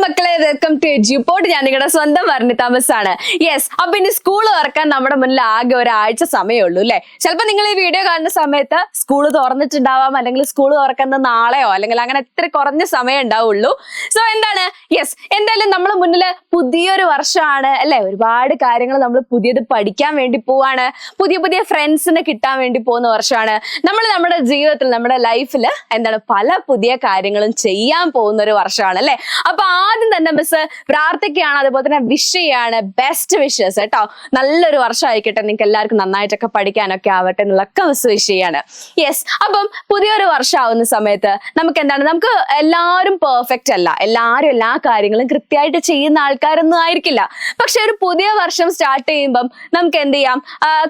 മക്കളെ, welcome to Eduport. ഞാൻ നിങ്ങളുടെ സ്വന്തം വർണ്ണി താമസ് ആണ്. യെസ്, അപ്പൊ ഇനി സ്കൂൾ തുറക്കാൻ നമ്മുടെ മുന്നിൽ ആകെ ഒരാഴ്ച സമയമുള്ളൂ അല്ലെ. ചിലപ്പോൾ നിങ്ങൾ ഈ വീഡിയോ കാണുന്ന സമയത്ത് സ്കൂൾ തുറന്നിട്ടുണ്ടാവാം, അല്ലെങ്കിൽ സ്കൂൾ തുറക്കുന്ന നാളെയോ അല്ലെങ്കിൽ അങ്ങനെ എത്ര കുറഞ്ഞ സമയം ഉണ്ടാവുള്ളൂ. സോ എന്താണ്, യെസ്, എന്തായാലും നമ്മുടെ മുന്നിൽ പുതിയൊരു വർഷമാണ് അല്ലെ. ഒരുപാട് കാര്യങ്ങൾ നമ്മൾ പുതിയത് പഠിക്കാൻ വേണ്ടി പോവാണ്. പുതിയ പുതിയ ഫ്രണ്ട്സിനെ കിട്ടാൻ വേണ്ടി പോകുന്ന വർഷമാണ്. നമ്മൾ നമ്മുടെ ജീവിതത്തിൽ, നമ്മുടെ ലൈഫിൽ എന്താണ് പല പുതിയ കാര്യങ്ങളും ചെയ്യാൻ പോകുന്ന ഒരു വർഷമാണ് അല്ലെ. അപ്പൊ ആദ്യം തന്നെ മിസ് പ്രാർത്ഥിക്കുകയാണ്, അതുപോലെ തന്നെ വിഷ് ചെയ്യാണ്. ബെസ്റ്റ് വിഷസ് കേട്ടോ. നല്ലൊരു വർഷം ആയിക്കട്ടെ, നിങ്ങൾക്ക് എല്ലാവർക്കും നന്നായിട്ടൊക്കെ പഠിക്കാനൊക്കെ ആവട്ടെ എന്നുള്ളൊക്കെ മിസ് വിഷ് ചെയ്യാണ്. യെസ്, അപ്പം പുതിയൊരു വർഷം ആവുന്ന സമയത്ത് നമുക്ക് എന്താണ്, നമുക്ക് എല്ലാവരും പെർഫെക്റ്റ് അല്ല, എല്ലാവരും എല്ലാ കാര്യങ്ങളും കൃത്യമായിട്ട് ചെയ്യുന്ന ആൾക്കാരൊന്നും ആയിരിക്കില്ല. പക്ഷെ ഒരു പുതിയ വർഷം സ്റ്റാർട്ട് ചെയ്യുമ്പം നമുക്ക് എന്ത് ചെയ്യാം,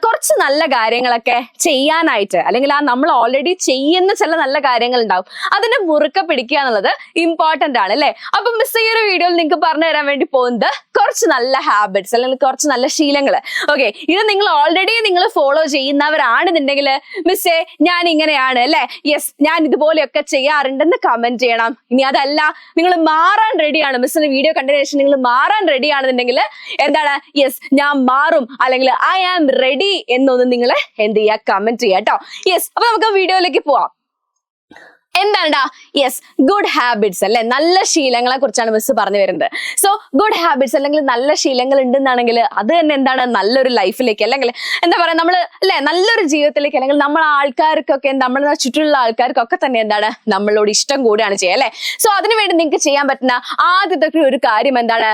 കുറച്ച് നല്ല കാര്യങ്ങളൊക്കെ ചെയ്യാനായിട്ട്, അല്ലെങ്കിൽ നമ്മൾ ഓൾറെഡി ചെയ്യുന്ന ചില നല്ല കാര്യങ്ങൾ ഉണ്ടാവും, അതിനെ മുറുക്കെ പിടിക്കുക എന്നുള്ളത് ഇമ്പോർട്ടന്റ് ആണ് അല്ലെ. അപ്പൊ മിസ് ഈ ഒരു വീഡിയോയിൽ നിങ്ങൾക്ക് പറഞ്ഞു തരാൻ വേണ്ടി പോകുന്നത് കുറച്ച് നല്ല ഹാബിറ്റ്സ് അല്ലെങ്കിൽ കുറച്ച് നല്ല ശീലങ്ങൾ. ഓക്കെ, ഇത് നിങ്ങൾ ഓൾറെഡി നിങ്ങൾ ഫോളോ ചെയ്യുന്നവരാണെന്നുണ്ടെങ്കിൽ മിസ്സേ ഞാൻ ഇങ്ങനെയാണ് അല്ലെ, യെസ് ഞാൻ ഇതുപോലെയൊക്കെ ചെയ്യാറുണ്ടെന്ന് കമന്റ് ചെയ്യണം. ഇനി അതല്ല, നിങ്ങൾ മാറാൻ റെഡിയാണ്, മിസ്സിന്റെ വീഡിയോ കണ്ടതിന് ശേഷം നിങ്ങൾ മാറാൻ റെഡി ആണെന്നുണ്ടെങ്കിൽ എന്താണ്, യെസ് ഞാൻ മാറും അല്ലെങ്കിൽ ഐ ആം റെഡി എന്നൊന്ന് നിങ്ങൾ എന്ത് ചെയ്യുക, കമന്റ് ചെയ്യുക കേട്ടോ. യെസ്, അപ്പൊ നമുക്ക് വീഡിയോയിലേക്ക് പോവാം. എന്താണ്ടാ, യെസ് ഗുഡ് ഹാബിറ്റ്സ് അല്ലെ, നല്ല ശീലങ്ങളെ കുറിച്ചാണ് മിസ് പറഞ്ഞു വരുന്നത്. സോ ഗുഡ് ഹാബിറ്റ്സ് അല്ലെങ്കിൽ നല്ല ശീലങ്ങൾ ഉണ്ടെന്നാണെങ്കിൽ അത് തന്നെ എന്താണ്, നല്ലൊരു ലൈഫിലേക്ക് അല്ലെങ്കിൽ എന്താ പറയാ, നമ്മൾ അല്ലെ നല്ലൊരു ജീവിതത്തിലേക്ക്, അല്ലെങ്കിൽ നമ്മളെ ആൾക്കാർക്കൊക്കെ, നമ്മളെ ചുറ്റുമുള്ള ആൾക്കാർക്കൊക്കെ തന്നെ എന്താണ് നമ്മളോട് ഇഷ്ടം കൂടിയാണ് ചെയ്യുക അല്ലെ. സോ അതിനുവേണ്ടി നിങ്ങൾക്ക് ചെയ്യാൻ പറ്റുന്ന ആദ്യത്തെ ഒരു കാര്യം എന്താണ്,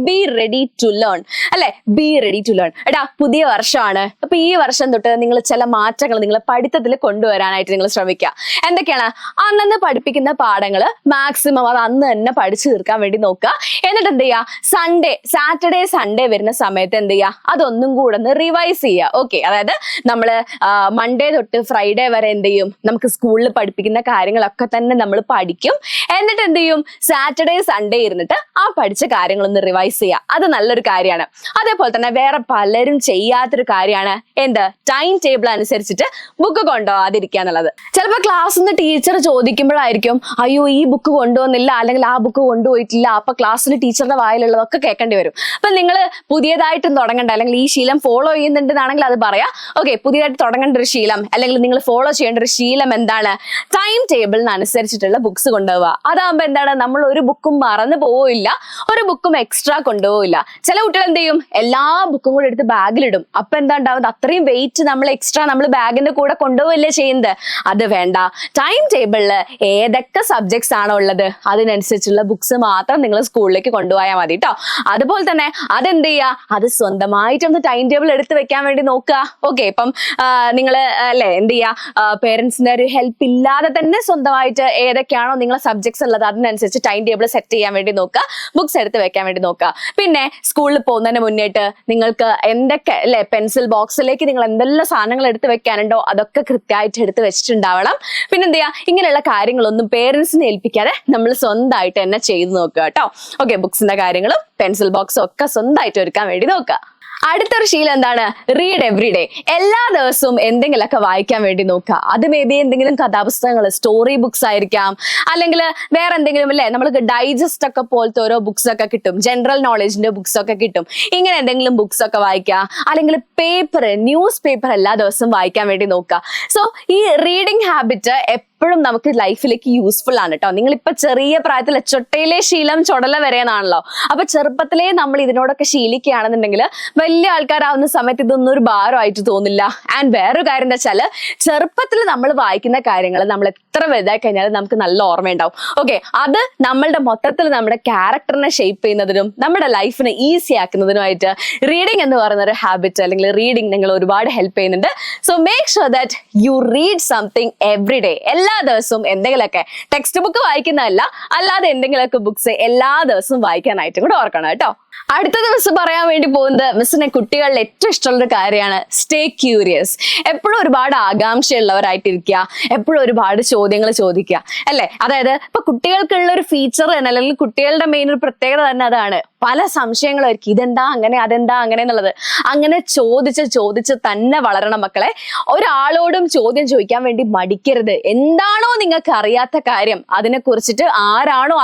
ബി റെഡി ടു ലേൺ അല്ലെ. Be ready to learn. എടാ പുതിയ വർഷമാണ്, അപ്പൊ ഈ വർഷം തൊട്ട് നിങ്ങൾ ചില മാറ്റങ്ങൾ നിങ്ങളെ പഠിത്തത്തിൽ കൊണ്ടുവരാനായിട്ട് നിങ്ങൾ ശ്രമിക്കുക. എന്തൊക്കെയാണ്, അന്നന്ന് പഠിപ്പിക്കുന്ന പാഠങ്ങൾ മാക്സിമം അത് അന്ന് തന്നെ പഠിച്ചു തീർക്കാൻ വേണ്ടി നോക്കുക. എന്നിട്ട് എന്ത് ചെയ്യുക, സാറ്റർഡേ സൺഡേ വരുന്ന സമയത്ത് എന്ത് ചെയ്യുക, അതൊന്നും കൂടെ ഒന്ന് റിവൈസ് ചെയ്യുക. ഓക്കെ, അതായത് നമ്മള് മൺഡേ തൊട്ട് ഫ്രൈഡേ വരെ എന്ത് ചെയ്യും, നമുക്ക് സ്കൂളിൽ പഠിപ്പിക്കുന്ന കാര്യങ്ങളൊക്കെ തന്നെ നമ്മൾ പഠിക്കും. എന്നിട്ട് എന്ത് ചെയ്യും, സാറ്റർഡേ സൺഡേ ഇരുന്നിട്ട് ആ പഠിച്ച കാര്യങ്ങളൊന്ന് റിവൈസ് ചെയ്യുക. അത് നല്ലൊരു കാര്യമാണ്. അതേപോലെ തന്നെ വേറെ പലരും ചെയ്യാത്തൊരു കാര്യമാണ് എന്ത്, ടൈം ടേബിൾ അനുസരിച്ചിട്ട് ബുക്ക് കൊണ്ടുപോകാതിരിക്കുക എന്നുള്ളത്. ചിലപ്പോൾ ക്ലാസ്സിൽ നിന്ന് ടീച്ചർ ചോദിക്കുമ്പോഴായിരിക്കും, അയ്യോ ഈ ബുക്ക് കൊണ്ടുവന്നില്ല അല്ലെങ്കിൽ ആ ബുക്ക് കൊണ്ടുപോയിട്ടില്ല, അപ്പൊ ക്ലാസ്സിൽ ടീച്ചറുടെ വായിലുള്ളതൊക്കെ കേൾക്കേണ്ടി വരും. അപ്പൊ നിങ്ങൾ പുതിയതായിട്ടും തുടങ്ങേണ്ട, അല്ലെങ്കിൽ ഈ ശീലം ഫോളോ ചെയ്യുന്നുണ്ടെന്നാണെങ്കിൽ അത് പറയാം. ഓക്കെ, പുതിയതായിട്ട് തുടങ്ങേണ്ട ഒരു ശീലം അല്ലെങ്കിൽ നിങ്ങൾ ഫോളോ ചെയ്യേണ്ട ഒരു ശീലം എന്താണ്, ടൈം ടേബിളിനനുസരിച്ചിട്ടുള്ള ബുക്സ് കൊണ്ടുപോവുക. അതാകുമ്പോൾ എന്താണ്, നമ്മൾ ഒരു ബുക്കും മറന്നു പോവില്ല, ഒരു ബുക്കും എക്സ്ട്രാ കൊണ്ടുപോകില്ല. ചില കുട്ടികൾ എന്ത് ചെയ്യും, എല്ലാ ബുക്കും കൂടെ എടുത്ത് ബാഗിലിടും. അപ്പൊ എന്താ ഉണ്ടാവുന്നത്, അത്രയും വെയിറ്റ് നമ്മൾ എക്സ്ട്രാ നമ്മൾ ബാഗിന്റെ കൂടെ കൊണ്ടുപോവില്ലേ ചെയ്യുന്നത്. അത് വേണ്ട. ടൈം ടേബിളിൽ ഏതൊക്കെ സബ്ജക്ട്സ് ആണോ ഉള്ളത് അതിനനുസരിച്ചുള്ള ബുക്സ് മാത്രം നിങ്ങൾ സ്കൂളിലേക്ക് കൊണ്ടുപോയാൽ മതി കേട്ടോ. അതുപോലെ തന്നെ അതെന്ത് ചെയ്യുക, അത് സ്വന്തമായിട്ടൊന്ന് ടൈം ടേബിൾ എടുത്ത് വെക്കാൻ വേണ്ടി നോക്കുക. ഓക്കെ, ഇപ്പം നിങ്ങൾ അല്ലെ എന്ത് ചെയ്യുക, പേരൻസിന്റെ ഒരു ഹെൽപ്പ് ഇല്ലാതെ തന്നെ സ്വന്തമായിട്ട് ഏതൊക്കെയാണോ നിങ്ങളെ സബ്ജക്ട്സ് ഉള്ളത് അതിനനുസരിച്ച് ടൈം ടേബിൾ സെറ്റ് ചെയ്യാൻ വേണ്ടി നോക്കുക, ബുക്സ് എടുത്ത് വെക്കാൻ വേണ്ടി നോക്കുക. പിന്നെ സ്കൂളിൽ പോകുന്നതിന് മുന്നേറ്റ് നിങ്ങൾക്ക് എന്തൊക്കെ അല്ലെ, പെൻസിൽ ബോക്സിലേക്ക് നിങ്ങൾ എന്തെല്ലാം സാധനങ്ങൾ എടുത്ത് വെക്കാനുണ്ടോ അതൊക്കെ കൃത്യമായിട്ട് എടുത്ത് വെച്ചിട്ടുണ്ടാവണം. പിന്നെ എന്ത് ചെയ്യുക, ഇങ്ങനെയുള്ള കാര്യങ്ങളൊന്നും പേരൻസിനെ ഏൽപ്പിക്കാതെ നമ്മൾ സ്വന്തമായിട്ട് തന്നെ ചെയ്ത് നോക്കുക കേട്ടോ. ഓക്കെ, ബുക്സിന്റെ കാര്യങ്ങളും പെൻസിൽ ബോക്സും ഒക്കെ സ്വന്തമായിട്ട് ഒരുക്കാൻ വേണ്ടി നോക്കുക. അടുത്തൊരു ശീലം എന്താണ്, റീഡ് എവറി ഡേ. എല്ലാ ദിവസവും എന്തെങ്കിലുമൊക്കെ വായിക്കാൻ വേണ്ടി നോക്കുക. അത് മേ ബി എന്തെങ്കിലും കഥാപുസ്തകങ്ങൾ, സ്റ്റോറി ബുക്സ് ആയിരിക്കാം, അല്ലെങ്കിൽ വേറെ എന്തെങ്കിലും അല്ലെ, നമ്മൾക്ക് ഡൈജസ്റ്റ് ഒക്കെ പോലത്തെ ഓരോ ബുക്സ് ഒക്കെ കിട്ടും, ജനറൽ നോളജിന്റെ ബുക്സ് ഒക്കെ കിട്ടും. ഇങ്ങനെ എന്തെങ്കിലും ബുക്സ് ഒക്കെ വായിക്കുക, അല്ലെങ്കിൽ പേപ്പർ, ന്യൂസ് പേപ്പർ എല്ലാ ദിവസവും വായിക്കാൻ വേണ്ടി നോക്കുക. സോ ഈ റീഡിങ് ഹാബിറ്റ് എപ്പോഴും നമുക്ക് ലൈഫിലേക്ക് യൂസ്ഫുൾ ആണ് കേട്ടോ. നിങ്ങളിപ്പോ ചെറിയ പ്രായത്തിൽ ചൊട്ടയിലെ ശീലം ചുടല വരെയെന്നാണല്ലോ. അപ്പൊ ചെറുപ്പത്തിലേ നമ്മൾ ഇതിനോടൊക്കെ ശീലിക്കുകയാണെന്നുണ്ടെങ്കിൽ വലിയ ആൾക്കാരാവുന്ന സമയത്ത് ഇതൊന്നും ഒരു ഭാരമായിട്ട് തോന്നില്ല. ആൻഡ് വേറൊരു കാര്യം എന്താ വെച്ചാൽ, ചെറുപ്പത്തിൽ നമ്മൾ വായിക്കുന്ന കാര്യങ്ങൾ നമ്മൾ എത്ര വലുതായി കഴിഞ്ഞാലും നമുക്ക് നല്ല ഓർമ്മയുണ്ടാവും. ഓക്കെ, അത് നമ്മളുടെ മൊത്തത്തിൽ നമ്മുടെ ക്യാരക്ടറിനെ ഷേപ്പ് ചെയ്യുന്നതിനും നമ്മുടെ ലൈഫിനെ ഈസി ആക്കുന്നതിനുമായിട്ട് റീഡിങ് എന്ന് പറയുന്ന ഒരു ഹാബിറ്റ് അല്ലെങ്കിൽ റീഡിങ് നിങ്ങൾ ഒരുപാട് ഹെൽപ്പ് ചെയ്യുന്നുണ്ട്. So make sure that you read something every day. എല്ലാ ദിവസവും എന്തെങ്കിലുമൊക്കെ, ടെക്സ്റ്റ് ബുക്ക് വായിക്കുന്നതല്ല, അല്ലാതെ എന്തെങ്കിലുമൊക്കെ ബുക്സ് എല്ലാ ദിവസവും വായിക്കാനായിട്ടും കൂടെ ഓർക്കണം കേട്ടോ. അടുത്തത് മിസ് പറയാൻ വേണ്ടി പോകുന്നത്, മിസ്സിനെ കുട്ടികളിൽ ഏറ്റവും ഇഷ്ടമുള്ള ഒരു കാര്യമാണ് സ്റ്റേ ക്യൂരിയസ്. എപ്പോഴും ഒരുപാട് ആകാംക്ഷയുള്ളവരായിട്ടിരിക്കുക, എപ്പോഴും ഒരുപാട് ചോദ്യങ്ങൾ ചോദിക്കുക അല്ലെ. അതായത് ഇപ്പൊ കുട്ടികൾക്കുള്ള ഒരു ഫീച്ചർ തന്നെ, അല്ലെങ്കിൽ കുട്ടികളുടെ മെയിൻ ഒരു പ്രത്യേകത തന്നെ അതാണ്, പല സംശയങ്ങളായിരിക്കും, ഇതെന്താ അങ്ങനെ, അതെന്താ അങ്ങനെ എന്നുള്ളത്. അങ്ങനെ ചോദിച്ച് തന്നെ വളരണം മക്കളെ. ഒരാളോടും ചോദ്യം ചോദിക്കാൻ വേണ്ടി മടിക്കരുത്. എന്താണോ നിങ്ങൾക്ക് അറിയാത്ത കാര്യം അതിനെ കുറിച്ചിട്ട് ആരാണോ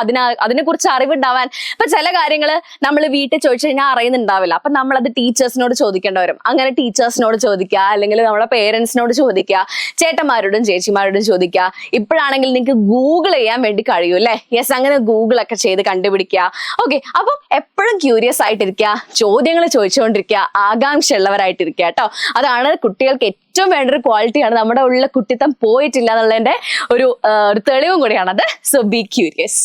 അതിനെ കുറിച്ച് അറിവുണ്ടാവാൻ, ഇപ്പൊ ചില കാര്യങ്ങള് നമ്മൾ വീട്ടിൽ ചോദിച്ചു കഴിഞ്ഞാൽ അറിയുന്നുണ്ടാവില്ല, അപ്പൊ നമ്മളത് ടീച്ചേഴ്സിനോട് ചോദിക്കേണ്ടി വരും. അങ്ങനെ ടീച്ചേഴ്സിനോട് ചോദിക്കുക, അല്ലെങ്കിൽ നമ്മുടെ പേരൻസിനോട് ചോദിക്കുക, ചേട്ടന്മാരോടും ചേച്ചിമാരോടും ചോദിക്കുക. ഇപ്പോഴാണെങ്കിൽ നിങ്ങൾക്ക് ഗൂഗിൾ ചെയ്യാൻ വേണ്ടി കഴിയും അല്ലെ? യെസ്, അങ്ങനെ ഗൂഗിൾ ഒക്കെ ചെയ്ത് കണ്ടുപിടിക്കുക. ഓക്കെ, അപ്പം എപ്പോഴും ക്യൂരിയസ് ആയിട്ടിരിക്കുക, ചോദ്യങ്ങൾ ചോദിച്ചുകൊണ്ടിരിക്കുക, ആകാംക്ഷ ഉള്ളവരായിട്ടിരിക്കുക കേട്ടോ. അതാണ് കുട്ടികൾക്ക് ഏറ്റവും വേണ്ട ഒരു ക്വാളിറ്റിയാണ്. നമ്മുടെ ഉള്ള കുട്ടിത്തം പോയിട്ടില്ല എന്നുള്ളതിന്റെ ഒരു തെളിവും കൂടിയാണത്. So B curious.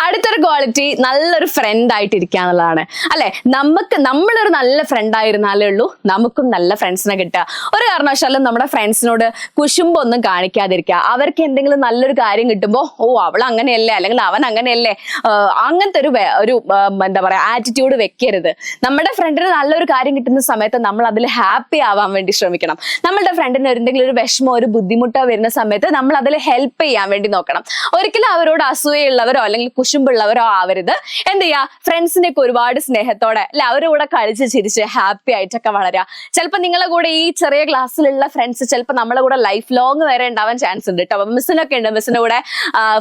അടുത്തൊരു ക്വാളിറ്റി നല്ലൊരു ഫ്രണ്ട് ആയിട്ടിരിക്കുക എന്നുള്ളതാണ് അല്ലെ. നമ്മളൊരു നല്ല ഫ്രണ്ട് ആയിരുന്നാലേ ഉള്ളൂ നമുക്കും നല്ല ഫ്രണ്ട്സിനെ കിട്ടുക. ഒരു കാരണവശാലും നമ്മുടെ ഫ്രണ്ട്സിനോട് കുശുമ്പൊന്നും കാണിക്കാതിരിക്കുക. അവർക്ക് എന്തെങ്കിലും നല്ലൊരു കാര്യം കിട്ടുമ്പോൾ ഓ അവൾ അങ്ങനെയല്ലേ അല്ലെങ്കിൽ അവൻ അങ്ങനെയല്ലേ, അങ്ങനത്തെ ഒരു എന്താ പറയാ ആറ്റിറ്റ്യൂഡ് വെക്കരുത്. നമ്മുടെ ഫ്രണ്ടിന് നല്ലൊരു കാര്യം കിട്ടുന്ന സമയത്ത് നമ്മൾ അതിൽ ഹാപ്പി ആവാൻ വേണ്ടി ശ്രമിക്കണം. നമ്മളുടെ ഫ്രണ്ടിന് എന്തെങ്കിലും ഒരു വിഷമോ ഒരു ബുദ്ധിമുട്ടോ വരുന്ന സമയത്ത് നമ്മൾ അതിൽ ഹെൽപ്പ് ചെയ്യാൻ വേണ്ടി നോക്കണം. ഒരിക്കലും അവരോട് അസൂയുള്ളവരോ അല്ലെങ്കിൽ കുശുമ്പുള്ളവരോ ആവരുത്. എന്ത് ചെയ്യാ, ഫ്രണ്ട്സിന്റെ ഒക്കെ ഒരുപാട് സ്നേഹത്തോടെ അല്ലെ അവരുടെ കൂടെ കളിച്ച് ചിരിച്ച് ഹാപ്പി ആയിട്ടൊക്കെ വളരാ. ചിലപ്പോൾ നിങ്ങളെ കൂടെ ഈ ചെറിയ ക്ലാസ്സിലുള്ള ഫ്രണ്ട്സ് ചിലപ്പോൾ നമ്മളെ കൂടെ ലൈഫ് ലോങ് വരെ ഉണ്ടാവാൻ ചാൻസ് ഉണ്ട് കേട്ടോ. മിസ്സിനൊക്കെ ഉണ്ട്, മിസ്സിന്റെ കൂടെ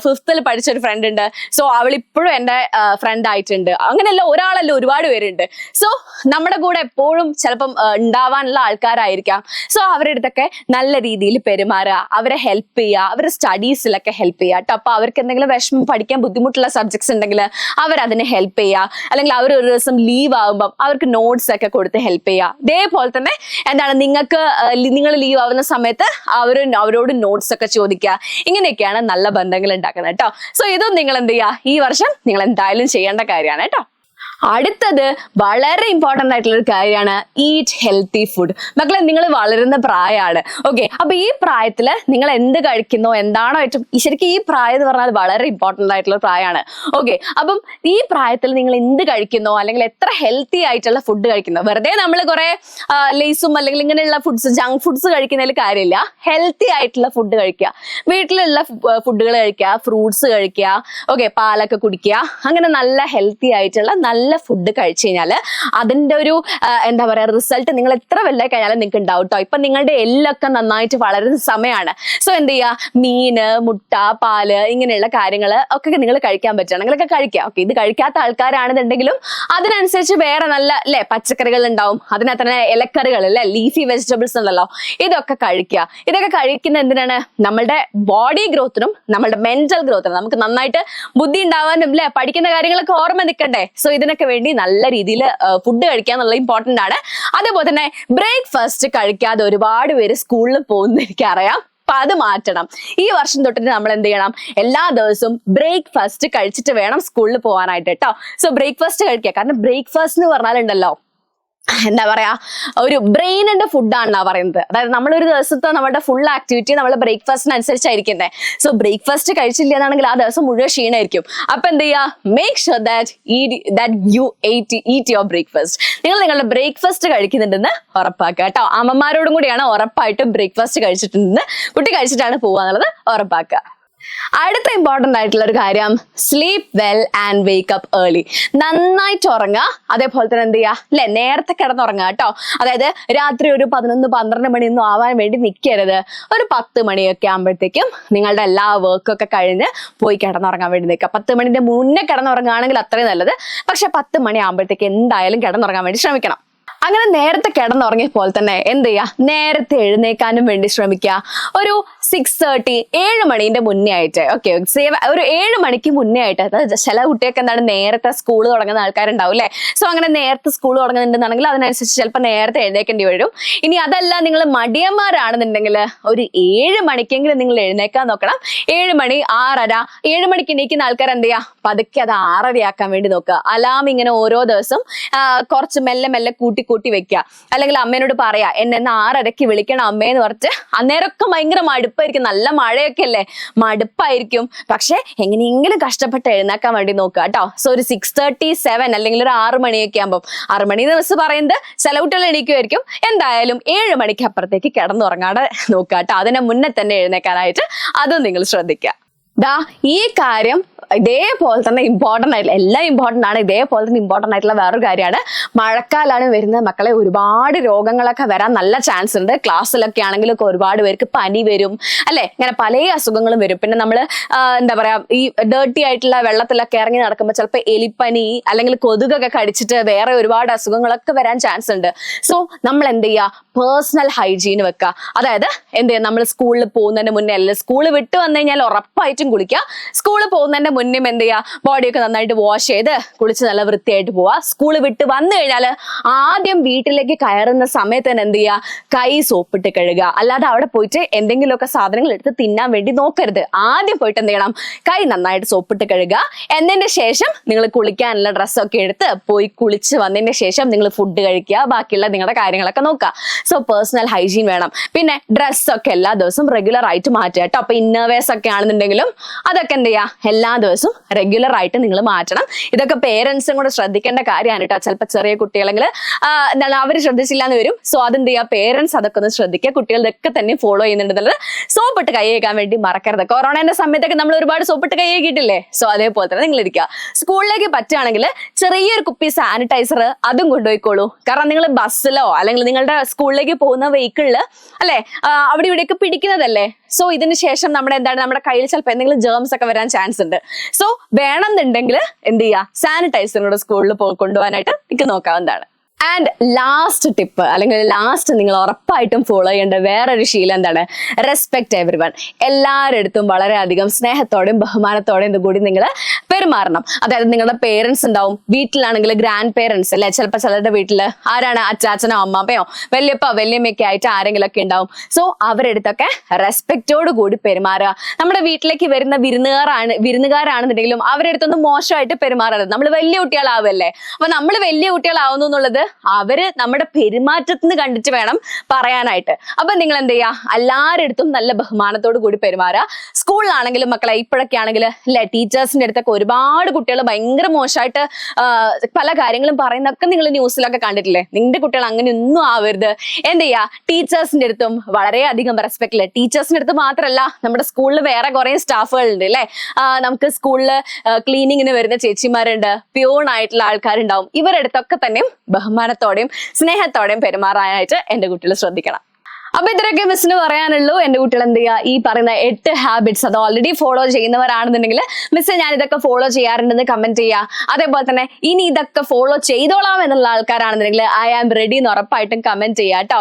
5th പഠിച്ചൊരു ഫ്രണ്ട് ഉണ്ട്. സോ അവൾ ഇപ്പോഴും എന്റെ ഫ്രണ്ട് ആയിട്ടുണ്ട്. അങ്ങനെയല്ല ഒരാളല്ല, ഒരുപാട് പേരുണ്ട്. സോ നമ്മുടെ കൂടെ എപ്പോഴും ചിലപ്പം ഉണ്ടാവാനുള്ള ആൾക്കാരായിരിക്കാം. സോ അവരുടെ അടുത്തൊക്കെ നല്ല രീതിയിൽ പെരുമാറുക, അവരെ ഹെൽപ്പ് ചെയ്യുക, അവരുടെ സ്റ്റഡീസിലൊക്കെ ഹെൽപ്പ് ചെയ്യുക കേട്ടോ. അപ്പൊ അവർക്ക് എന്തെങ്കിലും വിഷമം, പഠിക്കാൻ ബുദ്ധിമുട്ടുള്ള സബ്ജക്ട്സ് ഉണ്ടെങ്കിൽ അവരതിനെ ഹെൽപ്പ് ചെയ്യുക. അല്ലെങ്കിൽ അവർ ഒരു ദിവസം ലീവ് ആകുമ്പോൾ അവർക്ക് നോട്ട്സ് ഒക്കെ കൊടുത്ത് ഹെൽപ്പ് ചെയ്യുക. ഇതേപോലെ തന്നെ എന്താണ് നിങ്ങൾ ലീവ് ആവുന്ന സമയത്ത് അവരോട് നോട്ട്സ് ഒക്കെ ചോദിക്കുക. ഇങ്ങനെയൊക്കെയാണ് നല്ല ബന്ധങ്ങൾ ഉണ്ടാക്കുന്നത് കേട്ടോ. സോ ഇതും നിങ്ങൾ എന്ത് ചെയ്യുക, ഈ വർഷം നിങ്ങൾ എന്തായാലും ചെയ്യേണ്ട കാര്യമാണ് കേട്ടോ. അടുത്തത് വളരെ ഇമ്പോർട്ടന്റ് ആയിട്ടുള്ള ഒരു കാര്യമാണ് ഈറ്റ് ഹെൽത്തി ഫുഡ്. മക്കളെ, നിങ്ങൾ വളരുന്ന പ്രായമാണ്. ഓക്കെ, അപ്പൊ ഈ പ്രായത്തില് നിങ്ങൾ എന്ത് കഴിക്കുന്നോ എന്താണോ ഏറ്റവും ശരിക്കും ഈ പ്രായം എന്ന് പറഞ്ഞാൽ വളരെ ഇമ്പോർട്ടന്റ് ആയിട്ടുള്ള പ്രായമാണ്. ഓക്കെ, അപ്പം ഈ പ്രായത്തിൽ നിങ്ങൾ എന്ത് കഴിക്കുന്നോ അല്ലെങ്കിൽ എത്ര ഹെൽത്തി ആയിട്ടുള്ള ഫുഡ് കഴിക്കുന്നോ, വെറുതെ നമ്മൾ കുറെ ലേസും അല്ലെങ്കിൽ ഇങ്ങനെയുള്ള ഫുഡ്സ് ജങ്ക് ഫുഡ്സ് കഴിക്കുന്നതിൽ കാര്യമില്ല. ഹെൽത്തി ആയിട്ടുള്ള ഫുഡ് കഴിക്കുക, വീട്ടിലുള്ള ഫുഡുകൾ കഴിക്കുക, ഫ്രൂട്ട്സ് കഴിക്കുക, ഓക്കെ, പാലൊക്കെ കുടിക്കുക. അങ്ങനെ നല്ല ഹെൽത്തി ആയിട്ടുള്ള നല്ല ഫുഡ് കഴിച്ചു കഴിഞ്ഞാൽ അതിന്റെ ഒരു എന്താ പറയാ റിസൾട്ട് നിങ്ങൾ എത്ര വലുതായി കഴിഞ്ഞാലും നിങ്ങൾക്ക് ഉണ്ടാവും കേട്ടോ. ഇപ്പൊ നിങ്ങളുടെ എല്ലൊക്കെ നന്നായിട്ട് വളരുന്ന സമയമാണ്. സോ എന്ത് ചെയ്യുക, മീന്, മുട്ട, പാല് ഇങ്ങനെയുള്ള കാര്യങ്ങൾ ഒക്കെ നിങ്ങൾ കഴിക്കാൻ പറ്റുകയാണെങ്കിലൊക്കെ കഴിക്കുക. ഓക്കെ, ഇത് കഴിക്കാത്ത ആൾക്കാരാണെന്നുണ്ടെങ്കിലും അതിനനുസരിച്ച് വേറെ നല്ല അല്ലെ പച്ചക്കറികൾ ഉണ്ടാവും, അതിനകത്ത് തന്നെ ഇലക്കറികൾ അല്ലെ, ലീഫി വെജിറ്റബിൾസ് ഉണ്ടല്ലോ, ഇതൊക്കെ കഴിക്കുക. ഇതൊക്കെ കഴിക്കുന്ന എന്തിനാണ്, നമ്മളുടെ ബോഡി ഗ്രോത്തിനും നമ്മളുടെ മെന്റൽ ഗ്രോത്തിനും, നമുക്ക് നന്നായിട്ട് ബുദ്ധി ഉണ്ടാവാനും അല്ലെ പഠിക്കുന്ന കാര്യങ്ങളൊക്കെ ഓർമ്മ നിൽക്കണ്ടേ. സോ ഇതിനൊക്കെ വേണ്ടി നല്ല രീതിയിൽ ഫുഡ് കഴിക്കുക എന്നുള്ളത് ഇമ്പോർട്ടന്റ് ആണ്. അതേപോലെ തന്നെ ബ്രേക്ക്ഫാസ്റ്റ് കഴിക്കാതെ ഒരുപാട് പേര് സ്കൂളിൽ പോകുന്ന എനിക്കറിയാം. അപ്പൊ അത് മാറ്റണം. ഈ വർഷം തൊട്ടിട്ട് നമ്മൾ എന്ത് ചെയ്യണം, എല്ലാ ദിവസവും ബ്രേക്ക്ഫാസ്റ്റ് കഴിച്ചിട്ട് വേണം സ്കൂളിൽ പോകാനായിട്ട് കേട്ടോ. സോ ബ്രേക്ക്ഫാസ്റ്റ് കഴിക്കുക. കാരണം ബ്രേക്ക്ഫാസ്റ്റ് എന്ന് പറഞ്ഞാലുണ്ടല്ലോ എന്താ പറയാ ഒരു ബ്രെയിനിന്റെ ഫുഡാണെന്നാ പറയുന്നത്. അതായത് നമ്മളൊരു ദിവസത്തെ നമ്മുടെ ഫുൾ ആക്ടിവിറ്റി നമ്മുടെ ബ്രേക്ക്ഫാസ്റ്റിനനുസരിച്ചായിരിക്കുന്നത്. സോ ബ്രേക്ക്ഫാസ്റ്റ് കഴിച്ചില്ല എന്നാണെങ്കിൽ ആ ദിവസം മുഴുവൻ ക്ഷീണമായിരിക്കും. അപ്പൊ എന്ത് ചെയ്യുക, make sure that you eat your breakfast. നിങ്ങൾ നിങ്ങളുടെ ബ്രേക്ക്ഫാസ്റ്റ് കഴിക്കുന്നുണ്ടെന്ന് ഉറപ്പാക്കുക കേട്ടോ. അമ്മമാരോടും കൂടിയാണ് ഉറപ്പായിട്ടും ബ്രേക്ക്ഫാസ്റ്റ് കഴിച്ചിട്ടുണ്ടെന്ന്, കുട്ടി കഴിച്ചിട്ടാണ് പോവുക എന്നുള്ളത് ഉറപ്പാക്കുക. അടുത്ത ഇമ്പോർട്ടന്റ് ആയിട്ടുള്ള ഒരു കാര്യം, sleep well and wake up early. നന്നായിട്ട് ഉറങ്ങുക, അതേപോലെ തന്നെ എന്ത് ചെയ്യുക അല്ലെ നേരത്തെ കിടന്നുറങ്ങുക കേട്ടോ. അതായത് രാത്രി ഒരു 11-12 മണിയൊന്നും ആവാൻ വേണ്ടി നിൽക്കരുത്. ഒരു 10 മണിയൊക്കെ ആകുമ്പോഴത്തേക്കും നിങ്ങളുടെ എല്ലാ വർക്കൊക്കെ കഴിഞ്ഞ് പോയി കിടന്നുറങ്ങാൻ വേണ്ടി നിൽക്കുക. 10 മണിന്റെ മുന്നേ കിടന്നുറങ്ങുകയാണെങ്കിൽ അത്രയും നല്ലത്. പക്ഷെ 10 മണി ആകുമ്പോഴത്തേക്ക് എന്തായാലും കിടന്നുറങ്ങാൻ വേണ്ടി ശ്രമിക്കണം. അങ്ങനെ നേരത്തെ കിടന്നുറങ്ങിയ പോലെ തന്നെ എന്ത് ചെയ്യുക, നേരത്തെ എഴുന്നേക്കാനും വേണ്ടി ശ്രമിക്കുക. ഒരു 6:30 7 മണീന്റെ മുന്നേ ആയിട്ട്, ഓക്കെ, ഒരു 7 മണിക്ക് മുന്നേ ആയിട്ട്. അതായത് ചില കുട്ടികൾക്ക് എന്താണ് നേരത്തെ സ്കൂൾ തുടങ്ങുന്ന ആൾക്കാരുണ്ടാവും അല്ലെ. സോ അങ്ങനെ നേരത്തെ സ്കൂൾ തുടങ്ങുന്നുണ്ടെന്നുണ്ടെങ്കിൽ അതിനനുസരിച്ച് ചിലപ്പോൾ നേരത്തെ എഴുന്നേക്കേണ്ടി വരും. ഇനി അതല്ല നിങ്ങൾ മടിയന്മാരാണെന്നുണ്ടെങ്കിൽ ഒരു 7 മണിക്കെങ്കിലും നിങ്ങൾ എഴുന്നേക്കാൻ നോക്കണം. 7 മണി 6:30 7 മണിക്ക് എണീക്കുന്ന ആൾക്കാർ എന്ത് ചെയ്യുക, പതുക്കെ അത് 6:30 ആക്കാൻ വേണ്ടി നോക്കുക. അലാം ഇങ്ങനെ ഓരോ ദിവസം കുറച്ച് മെല്ലെ മെല്ലെ കൂട്ടി വെക്കുക. അല്ലെങ്കിൽ അമ്മേനോട് പറയാ, എന്നെ 6:30 വിളിക്കണം അമ്മേന്ന് പറഞ്ഞിട്ട്. അന്നേരമൊക്കെ ഭയങ്കര മടുപ്പായിരിക്കും, നല്ല മഴയൊക്കെ അല്ലേ, മടുപ്പായിരിക്കും. പക്ഷെ എങ്ങനെയെങ്കിലും കഷ്ടപ്പെട്ട് എഴുന്നേക്കാൻ വേണ്ടി നോക്കുക കേട്ടോ. സോ ഒരു 6:30 7 അല്ലെങ്കിൽ ഒരു 6 മണിയൊക്കെ ആകുമ്പോൾ, 6 മണി ദിവസം പറയുന്നത് ചില കുട്ടികൾ എണീക്കുമായിരിക്കും. എന്തായാലും 7 മണിക്ക് അപ്പുറത്തേക്ക് കിടന്നുറങ്ങാതെ നോക്കുക കേട്ടോ. അതിനെ മുന്നേ തന്നെ എഴുന്നേക്കാനായിട്ട് അതും നിങ്ങൾ ശ്രദ്ധിക്കുക. ദാ ഈ കാര്യം ഇതേപോലെ തന്നെ ഇമ്പോർട്ടന്റ് ആയിട്ടുള്ള എല്ലാം ഇമ്പോർട്ടന്റ് ആണ്, ഇതേപോലെ തന്നെ ഇമ്പോർട്ടന്റ് ആയിട്ടുള്ള വേറൊരു കാര്യമാണ്, മഴക്കാലാണ് വരുന്നത് മക്കളെ, ഒരുപാട് രോഗങ്ങളൊക്കെ വരാൻ നല്ല ചാൻസ് ഉണ്ട്. ക്ലാസ്സിലൊക്കെ ആണെങ്കിലും ഒരുപാട് പേർക്ക് പനി വരും അല്ലെ, ഇങ്ങനെ പല അസുഖങ്ങളും വരും. പിന്നെ നമ്മൾ എന്താ പറയാ, ഈ ഡേർട്ടി ആയിട്ടുള്ള വെള്ളത്തിലൊക്കെ ഇറങ്ങി നടക്കുമ്പോൾ ചിലപ്പോൾ എലിപ്പനി അല്ലെങ്കിൽ കൊതുകൊക്കെ കടിച്ചിട്ട് വേറെ ഒരുപാട് അസുഖങ്ങളൊക്കെ വരാൻ ചാൻസ് ഉണ്ട്. സോ നമ്മൾ എന്ത് ചെയ്യുക, പേഴ്സണൽ ഹൈജീൻ വെക്കുക. അതായത് എന്ത് ചെയ്യുക, നമ്മൾ സ്കൂളിൽ പോകുന്നതിന് മുന്നേ, അല്ല സ്കൂൾ വിട്ട് വന്നു കഴിഞ്ഞാൽ ഉറപ്പായിട്ടും കുളിക്കുക. സ്കൂളിൽ പോകുന്നതിന്റെ മുന്നേ എന്ത് ചെയ്യുക, ബോഡിയൊക്കെ നന്നായിട്ട് വാഷ് ചെയ്ത് കുളിച്ച് നല്ല വൃത്തിയായിട്ട് പോവുക. സ്കൂൾ വിട്ട് വന്നു കഴിഞ്ഞാൽ ആദ്യം വീട്ടിലേക്ക് കയറുന്ന സമയത്ത് തന്നെ എന്ത് ചെയ്യുക, കൈ സോപ്പിട്ട് കഴുകുക. അല്ലാതെ അവിടെ പോയിട്ട് എന്തെങ്കിലുമൊക്കെ സാധനങ്ങൾ എടുത്ത് തിന്നാൻ വേണ്ടി നോക്കരുത്. ആദ്യം പോയിട്ട് എന്ത് ചെയ്യണം, കൈ നന്നായിട്ട് സോപ്പിട്ട് കഴുകുക. എന്നതിന്റെ ശേഷം നിങ്ങൾ കുളിക്കാനുള്ള ഡ്രസ്സൊക്കെ എടുത്ത് പോയി കുളിച്ച് വന്നതിന്റെ ശേഷം നിങ്ങൾ ഫുഡ് കഴിക്കുക, ബാക്കിയുള്ള നിങ്ങളുടെ കാര്യങ്ങളൊക്കെ നോക്കുക. സോ പേഴ്സണൽ ഹൈജീൻ വേണം. പിന്നെ ഡ്രസ്സൊക്കെ എല്ലാ ദിവസവും റെഗുലർ ആയിട്ട് മാറ്റുക കേട്ടോ. അപ്പൊ ഇന്നർവേഴ്സ് ഒക്കെ ആണെന്നുണ്ടെങ്കിലും അതൊക്കെ എന്ത് ചെയ്യുക, എല്ലാ ദിവസവും റെഗുലർ ആയിട്ട് നിങ്ങൾ മാറ്റണം. ഇതൊക്കെ പേരൻസും കൂടെ ശ്രദ്ധിക്കേണ്ട കാര്യമാണ് കേട്ടോ. ചിലപ്പോൾ ചെറിയ കുട്ടികളെങ്കിൽ എന്താണ് അവർ ശ്രദ്ധിച്ചില്ല എന്ന് വരും. സോ അതെന്ത് ചെയ്യുക, പേരൻസ് അതൊക്കെ ഒന്ന് ശ്രദ്ധിക്കുക. കുട്ടികൾ ഇതൊക്കെ തന്നെ ഫോളോ ചെയ്യുന്നുണ്ടെന്നുള്ളത്. സോപ്പിട്ട് കൈ കഴുകാൻ വേണ്ടി മറക്കരുത്. കൊറോണയുടെ സമയത്തൊക്കെ നമ്മൾ ഒരുപാട് സോപ്പിട്ട് കൈ കഴുകിയിട്ടില്ലേ. സോ അതേപോലെ തന്നെ നിങ്ങൾ ഇരിക്കുക. സ്കൂളിലേക്ക് പറ്റുകയാണെങ്കിൽ ചെറിയൊരു കുപ്പി സാനിറ്റൈസർ അതും കൊണ്ടുപോയിക്കോളൂ. കാരണം നിങ്ങൾ ബസ്സിലോ അല്ലെങ്കിൽ നിങ്ങളുടെ സ്കൂളിലേക്ക് പോകുന്ന വെഹിക്കിളിൽ അല്ലെ, അവിടെ ഇവിടെയൊക്കെ പിടിക്കുന്നതല്ലേ. സോ ഇതിന് ശേഷം നമ്മുടെ കയ്യിൽ ചിലപ്പോൾ എന്തെങ്കിലും ജേംസ് ഒക്കെ വരാൻ ചാൻസ് ഉണ്ട്. സോ വേണമെന്നുണ്ടെങ്കിൽ എന്ത് ചെയ്യുക, സാനിറ്റൈസറിനോട് സ്കൂളിൽ കൊണ്ടുപോകാനായിട്ട് എനിക്ക് നോക്കാവുന്നതാണ്. ആൻഡ് ലാസ്റ്റ് ടിപ്പ് അല്ലെങ്കിൽ ലാസ്റ്റ് നിങ്ങൾ ഉറപ്പായിട്ടും ഫോളോ ചെയ്യേണ്ട വേറൊരു ശീലം എന്താണ്, റെസ്പെക്ട് എവരി വൺ. എല്ലാവരുടെ വളരെയധികം സ്നേഹത്തോടെയും ബഹുമാനത്തോടെയും കൂടി നിങ്ങൾ പെരുമാറണം. അതായത് നിങ്ങളുടെ പേരൻസ് ഉണ്ടാവും, വീട്ടിലാണെങ്കിൽ ഗ്രാൻഡ് പേരൻസ് അല്ലെ, ചിലപ്പോൾ ചിലരുടെ വീട്ടിൽ ആരാണ്, അച്ചാച്ചനോ അമ്മാപ്പയോ വല്യപ്പ വല്യമ്മയൊക്കെ ആയിട്ട് ആരെങ്കിലും ഒക്കെ ഉണ്ടാവും. സോ അവരെടുത്തൊക്കെ റെസ്പെക്റ്റോട് കൂടി പെരുമാറുക. നമ്മുടെ വീട്ടിലേക്ക് വരുന്ന വിരുന്നുകാരാണെന്നുണ്ടെങ്കിലും അവരെടുത്തൊന്നും മോശമായിട്ട് പെരുമാറരുത്. നമ്മൾ വലിയ കുട്ടികളാവല്ലേ. അപ്പൊ നമ്മൾ വലിയ കുട്ടികളാവുന്നു എന്നുള്ളത് അവര് നമ്മുടെ പെരുമാറ്റത്തിന് കണ്ടിട്ട് വേണം പറയാനായിട്ട്. അപ്പൊ നിങ്ങൾ എന്ത് ചെയ്യുക, എല്ലാവരുടെ അടുത്തും നല്ല ബഹുമാനത്തോട് കൂടി പെരുമാറുക. സ്കൂളിലാണെങ്കിലും മക്കളെ ഇപ്പോഴൊക്കെ ആണെങ്കിൽ അല്ലെ, ടീച്ചേഴ്സിന്റെ അടുത്തൊക്കെ ഒരുപാട് കുട്ടികൾ ഭയങ്കര മോശമായിട്ട് പല കാര്യങ്ങളും പറയുന്നൊക്കെ നിങ്ങൾ ന്യൂസിലൊക്കെ കണ്ടിട്ടില്ലേ. നിങ്ങളുടെ കുട്ടികൾ അങ്ങനെയൊന്നും ആവരുത്. എന്ത് ചെയ്യുക, ടീച്ചേഴ്സിന്റെ അടുത്തും വളരെയധികം റെസ്പെക്ട് ഇല്ലേ. ടീച്ചേഴ്സിന്റെ അടുത്ത് മാത്രമല്ല, നമ്മുടെ സ്കൂളിൽ വേറെ കുറെ സ്റ്റാഫുകളുണ്ട് അല്ലെ. നമുക്ക് സ്കൂളിൽ ക്ലീനിങ്ങിന് വരുന്ന ചേച്ചിമാരുണ്ട്, പ്യൂൺ ആയിട്ടുള്ള ആൾക്കാരുണ്ടാവും. ഇവരുടെ അടുത്തൊക്കെ തന്നെ ബഹുമാനത്തോടെയും സ്നേഹത്തോടെയും പെരുമാറാനായിട്ട് എന്റെ കുട്ടികൾ ശ്രദ്ധിക്കണം. അപ്പൊ ഇത്രയൊക്കെ മിസ്സിന് പറയാനുള്ളൂ. എന്റെ കുട്ടികൾ എന്ത് ചെയ്യുക, ഈ പറയുന്ന 8 ഹാബിറ്റ്സ് അത് ഓൾറെഡി ഫോളോ ചെയ്യുന്നവരാണെന്നുണ്ടെങ്കിൽ മിസ് ഞാൻ ഇതൊക്കെ ഫോളോ ചെയ്യാറുണ്ടെന്ന് കമന്റ് ചെയ്യുക. അതേപോലെ തന്നെ ഇനി ഇതൊക്കെ ഫോളോ ചെയ്തോളാം എന്നുള്ള ആൾക്കാരാണെന്നുണ്ടെങ്കിൽ ഐ ആം റെഡി എന്ന് ഉറപ്പായിട്ടും കമന്റ് ചെയ്യുക കേട്ടോ.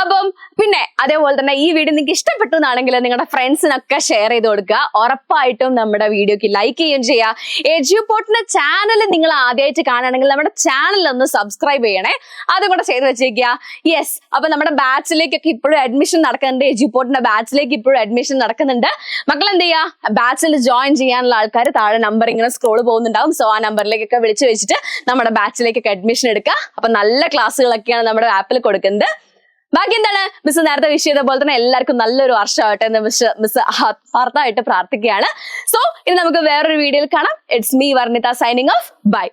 അപ്പം പിന്നെ അതേപോലെ തന്നെ ഈ വീഡിയോ നിങ്ങൾക്ക് ഇഷ്ടപ്പെട്ടു എന്നാണെങ്കിൽ നിങ്ങളുടെ ഫ്രണ്ട്സിനൊക്കെ ഷെയർ ചെയ്ത് കൊടുക്കുക. ഉറപ്പായിട്ടും നമ്മുടെ വീഡിയോക്ക് ലൈക്ക് ചെയ്യുകയും ചെയ്യുക. എഡ്യൂപോർട്ടിന്റെ ചാനൽ നിങ്ങൾ ആദ്യമായിട്ട് കാണുകയാണെങ്കിൽ നമ്മുടെ ചാനൽ ഒന്ന് സബ്സ്ക്രൈബ് ചെയ്യണേ, അതും കൂടെ ചെയ്ത് വെച്ചേക്കുക. യെസ്, അപ്പൊ നമ്മുടെ ബാച്ചിലേക്കൊക്കെ ഇപ്പോഴും അഡ്മിഷൻ നടക്കുന്നുണ്ട്. എഡ്യൂപോർട്ടിന്റെ ബാച്ചിലേക്ക് ഇപ്പോഴും അഡ്മിഷൻ നടക്കുന്നുണ്ട്. മക്കൾ എന്ത് ചെയ്യുക, ബാച്ചിൽ ജോയിൻ ചെയ്യാനുള്ള ആൾക്കാർ താഴെ നമ്പർ ഇങ്ങനെ സ്ക്രോൾ പോകുന്നുണ്ടാവും. സോ ആ നമ്പറിലേക്കൊക്കെ വിളിച്ചു വെച്ചിട്ട് നമ്മുടെ ബാച്ചിലേക്കൊക്കെ അഡ്മിഷൻ എടുക്കുക. അപ്പൊ നല്ല ക്ലാസ്സുകളൊക്കെയാണ് നമ്മുടെ ആപ്പിൽ കൊടുക്കുന്നത്. ബാക്കി എന്താണ്, മിസ് നേരത്തെ വിഷ് ചെയ്ത പോലെ തന്നെ എല്ലാവർക്കും നല്ലൊരു വർഷമാവട്ടെ എന്ന് മിസ് ആത്മാർത്ഥമായിട്ട് പ്രാർത്ഥിക്കുകയാണ്. സോ ഇനി നമുക്ക് വേറൊരു വീഡിയോയിൽ കാണാം. It's me Varnitha signing off. By.